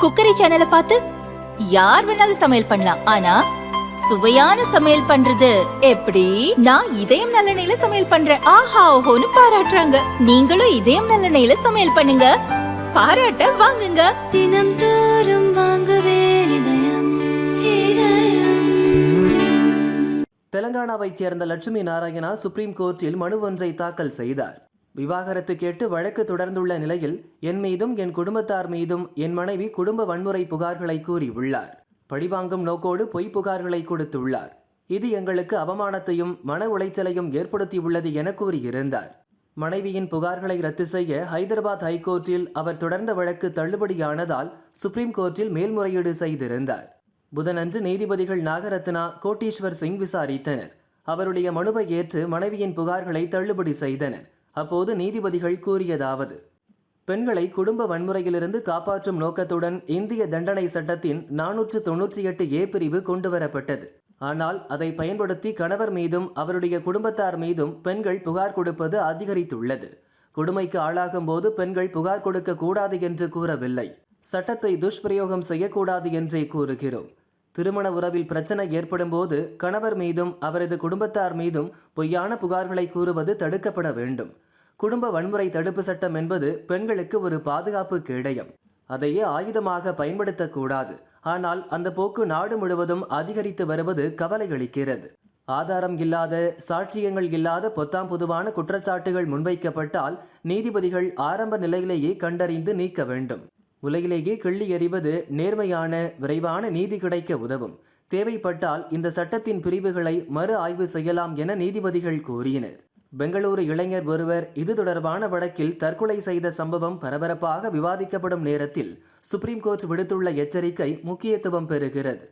Cookery சேனலை பார்த்து யார் வேணாலும் சமையல் பண்ணலாம். ஆனா சுவையான சமையல் பண்றது எப்படி? நான் இதயம் நல்லெண்ணெயில சமையல் பண்றேன். ஆஹா ஓஹோன்னு பாராட்டுறாங்க. நீங்களும் இதயம் நல்லெண்ணெயில சமையல் பண்ணுங்க, பாராட்ட வாங்குங்க. தினம் தோறும் வாங்குவே இதயம் இதயம். தெலங்கானாவைச் சேர்ந்த லட்சுமி நாராயணா சுப்ரீம் கோர்ட்டில் மனு ஒன்றை தாக்கல் செய்தார். விவாகரத்து கேட்டு வழக்கு தொடர்ந்துள்ள நிலையில் என் மீதும் என் குடும்பத்தார் மீதும் என் மனைவி குடும்ப வன்முறை புகார்களை கூறியுள்ளார். பழிவாங்கும் நோக்கோடு பொய் புகார்களை கொடுத்துள்ளார். இது எங்களுக்கு அவமானத்தையும் மன உளைச்சலையும் ஏற்படுத்தியுள்ளது என கூறியிருந்தார். மனைவியின் புகார்களை ரத்து செய்ய ஹைதராபாத் ஹைகோர்ட்டில் அவர் தொடர்ந்த வழக்கு தள்ளுபடியானதால் சுப்ரீம் கோர்ட்டில் மேல்முறையீடு செய்திருந்தார். புதனன்று நீதிபதிகள் நாகரத்னா, கோட்டீஸ்வர் சிங் விசாரித்தனர். அவருடைய மனுவை ஏற்று மனைவியின் புகார்களை தள்ளுபடி செய்தனர். அப்போது நீதிபதிகள் கூறியதாவது: பெண்களை குடும்ப வன்முறையிலிருந்து காப்பாற்றும் நோக்கத்துடன் இந்திய தண்டனை சட்டத்தின் 498A பிரிவு கொண்டுவரப்பட்டது. ஆனால் அதை பயன்படுத்தி கணவர் மீதும் அவருடைய குடும்பத்தார் மீதும் பெண்கள் புகார் கொடுப்பது அதிகரித்துள்ளது. கொடுமைக்கு ஆளாகும் போது பெண்கள் புகார் கொடுக்க கூடாது என்று கூறவில்லை. சட்டத்தை துஷ்பிரயோகம் செய்யக்கூடாது என்றே கூறுகிறோம். திருமண உறவில் பிரச்சனை ஏற்படும் போது கணவர் மீதும் அவரது குடும்பத்தார் மீதும் பொய்யான புகார்களை கூறுவது தடுக்கப்பட வேண்டும். குடும்ப வன்முறை தடுப்பு சட்டம் என்பது பெண்களுக்கு ஒரு பாதுகாப்பு கேடயம். அதையே ஆயுதமாக பயன்படுத்தக்கூடாது. ஆனால் அந்த போக்கு நாடு முழுவதும் அதிகரித்து வருவது கவலையளிக்கிறது. ஆதாரம் இல்லாத, சாட்சியங்கள் இல்லாத பொத்தாம் பொதுவான குற்றச்சாட்டுகள் முன்வைக்கப்பட்டால் நீதிபதிகள் ஆரம்ப நிலையிலேயே கண்டறிந்து நீக்க வேண்டும். உலகிலேயே கிள்ளி எறிவது நேர்மையான, விரைவான நீதி கிடைக்க உதவும். தேவைப்பட்டால் இந்த சட்டத்தின் பிரிவுகளை மறு ஆய்வு செய்யலாம் என நீதிபதிகள் கூறினர். பெங்களூரு இளைஞர் ஒருவர் இது தொடர்பான வழக்கில் தற்கொலை செய்த சம்பவம் பரபரப்பாக விவாதிக்கப்படும் நேரத்தில் சுப்ரீம் கோர்ட் விடுத்துள்ள எச்சரிக்கை முக்கியத்துவம் பெறுகிறது.